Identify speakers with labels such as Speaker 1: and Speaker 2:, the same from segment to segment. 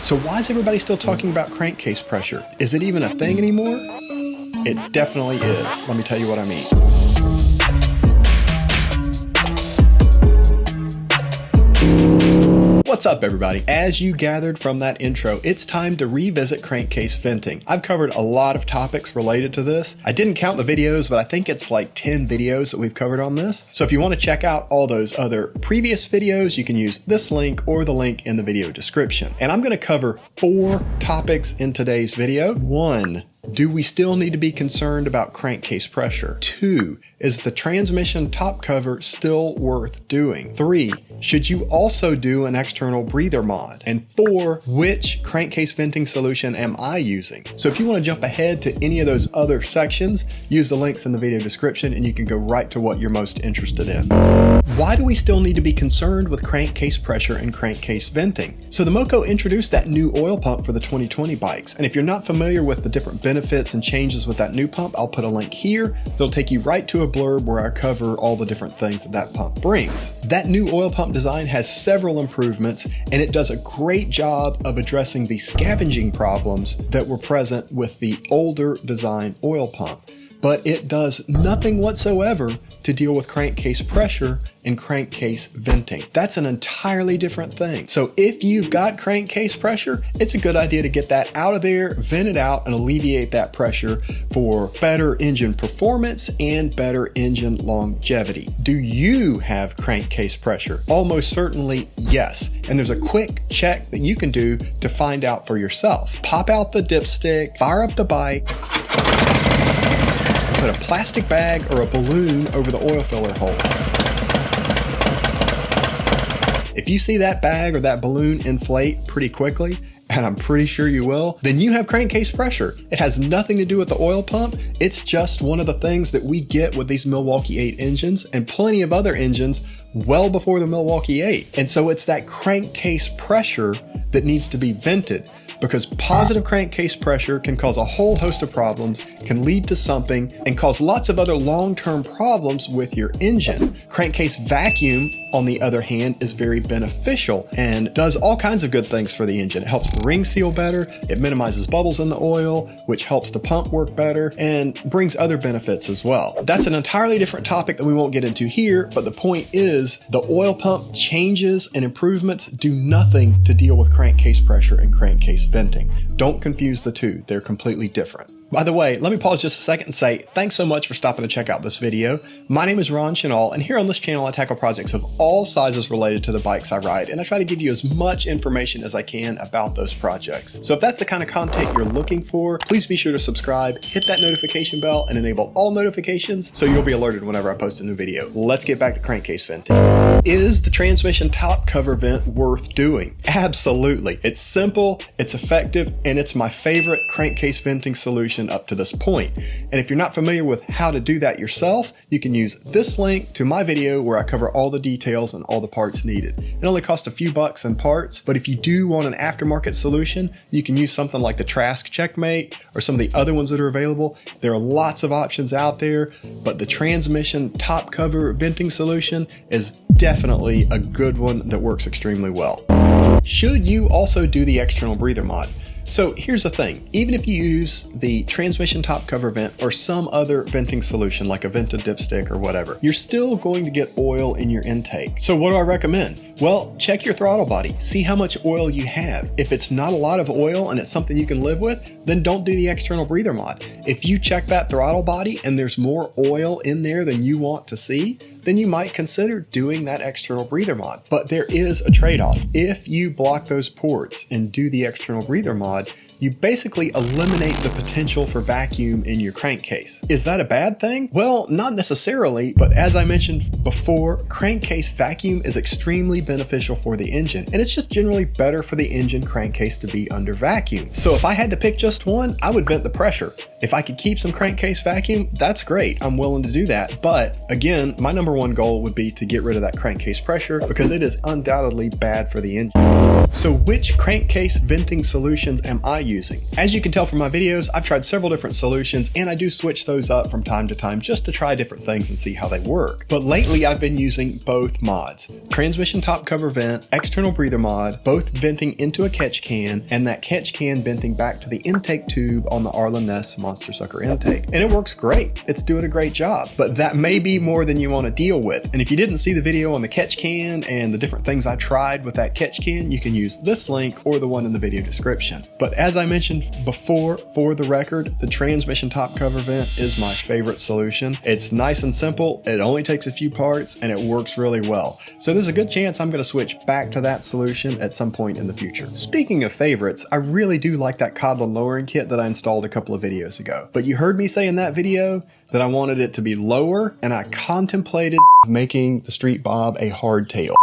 Speaker 1: So why is everybody still talking about crankcase pressure? Is it even a thing anymore? It definitely is. Let me tell you what I mean. What's up, everybody? As you gathered from that intro, it's time to revisit crankcase venting. I've covered a lot of topics related to this. I didn't count the videos, but I think it's like 10 videos that we've covered on this. So if you want to check out all those other previous videos, you can use this link or the link in the video description. And I'm going to cover 4 topics in today's video. 1, do we still need to be concerned about crankcase pressure? 2, is the transmission top cover still worth doing? 3, should you also do an external breather mod? And 4, which crankcase venting solution am I using? So if you want to jump ahead to any of those other sections, use the links in the video description and you can go right to what you're most interested in. Why do we still need to be concerned with crankcase pressure and crankcase venting? So the Moco introduced that new oil pump for the 2020 bikes. And if you're not familiar with the different benefits and changes with that new pump, I'll put a link here. That'll take you right to a blurb where I cover all the different things that that pump brings. That new oil pump design has several improvements, and it does a great job of addressing the scavenging problems that were present with the older design oil pump. But it does nothing whatsoever to deal with crankcase pressure and crankcase venting. That's an entirely different thing. So if you've got crankcase pressure, it's a good idea to get that out of there, vent it out, and alleviate that pressure for better engine performance and better engine longevity. Do you have crankcase pressure? Almost certainly yes. And there's a quick check that you can do to find out for yourself. Pop out the dipstick, fire up the bike, put a plastic bag or a balloon over the oil filler hole. If you see that bag or that balloon inflate pretty quickly, and I'm pretty sure you will, then you have crankcase pressure. It has nothing to do with the oil pump. It's just one of the things that we get with these Milwaukee 8 engines and plenty of other engines well before the Milwaukee 8. And so it's that crankcase pressure that needs to be vented, because positive crankcase pressure can cause a whole host of problems, can lead to something, and cause lots of other long-term problems with your engine. Crankcase vacuum, on the other hand, is very beneficial and does all kinds of good things for the engine. It helps the ring seal better, it minimizes bubbles in the oil, which helps the pump work better, and brings other benefits as well. That's an entirely different topic that we won't get into here, but the point is, the oil pump changes and improvements do nothing to deal with crankcase pressure and crankcase venting. Don't confuse the two, they're completely different. By the way, let me pause just a second and say thanks so much for stopping to check out this video. My name is Ron Chenal, and here on this channel I tackle projects of all sizes related to the bikes I ride, and I try to give you as much information as I can about those projects. So if that's the kind of content you're looking for, please be sure to subscribe, hit that notification bell, and enable all notifications so you'll be alerted whenever I post a new video. Let's get back to crankcase venting. Is the transmission top cover vent worth doing? Absolutely. It's simple, it's effective, and it's my favorite crankcase venting solution up to this point. And if you're not familiar with how to do that yourself, you can use this link to my video where I cover all the details and all the parts needed. It only costs a few bucks in parts, but if you do want an aftermarket solution, you can use something like the Trask Checkmate or some of the other ones that are available. There are lots of options out there, but the transmission top cover venting solution is definitely a good one that works extremely well. Should you also do the external breather mod? So here's the thing, even if you use the transmission top cover vent or some other venting solution like a vented dipstick or whatever, you're still going to get oil in your intake. So what do I recommend? Well, check your throttle body, see how much oil you have. If it's not a lot of oil and it's something you can live with, then don't do the external breather mod. If you check that throttle body and there's more oil in there than you want to see, then you might consider doing that external breather mod. But there is a trade-off. If you block those ports and do the external breather mod, you basically eliminate the potential for vacuum in your crankcase. Is that a bad thing? Well, not necessarily, but as I mentioned before, crankcase vacuum is extremely beneficial for the engine, and it's just generally better for the engine crankcase to be under vacuum. So if I had to pick just one, I would vent the pressure. If I could keep some crankcase vacuum, that's great. I'm willing to do that. But again, my number one goal would be to get rid of that crankcase pressure because it is undoubtedly bad for the engine. So which crankcase venting solutions am I using? As you can tell from my videos, I've tried several different solutions and I do switch those up from time to time just to try different things and see how they work. But lately I've been using both mods. Transmission top cover vent, external breather mod, both venting into a catch can, and that catch can venting back to the intake tube on the Arlen Ness Monster Sucker intake. And it works great. It's doing a great job, but that may be more than you want to deal with. And if you didn't see the video on the catch can and the different things I tried with that catch can, you can use this link or the one in the video description. But as I mentioned before, for the record, the transmission top cover vent is my favorite solution. It's nice and simple, it only takes a few parts, and it works really well. So there's a good chance I'm going to switch back to that solution at some point in the future. Speaking of favorites, I really do like that Codlin lowering kit that I installed a couple of videos ago. But you heard me say in that video that I wanted it to be lower, and I contemplated making the Street Bob a hardtail.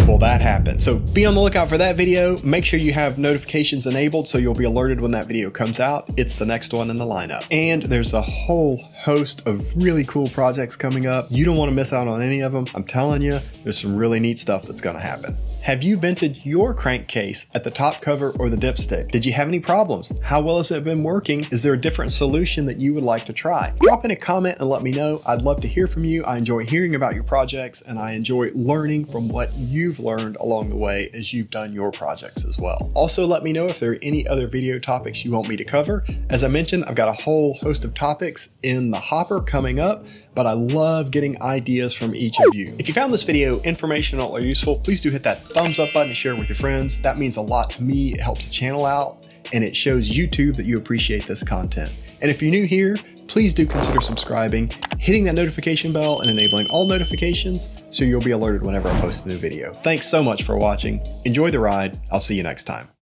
Speaker 1: Well, that happened. So be on the lookout for that video. Make sure you have notifications enabled so you'll be alerted when that video comes out. It's the next one in the lineup. And there's a whole host of really cool projects coming up. You don't want to miss out on any of them. I'm telling you, there's some really neat stuff that's going to happen. Have you vented your crankcase at the top cover or the dipstick? Did you have any problems? How well has it been working? Is there a different solution that you would like to try? Drop in a comment and let me know. I'd love to hear from you. I enjoy hearing about your projects and I enjoy learning from what you've learned along the way as you've done your projects as well. Also, let me know if there are any other video topics you want me to cover. As I mentioned, I've got a whole host of topics in the hopper coming up, but I love getting ideas from each of you. If you found this video informational or useful, please do hit that thumbs up button to share with your friends. That means a lot to me. It helps the channel out and it shows YouTube that you appreciate this content. And if you're new here, please do consider subscribing, hitting that notification bell and enabling all notifications so you'll be alerted whenever I post a new video. Thanks so much for watching. Enjoy the ride. I'll see you next time.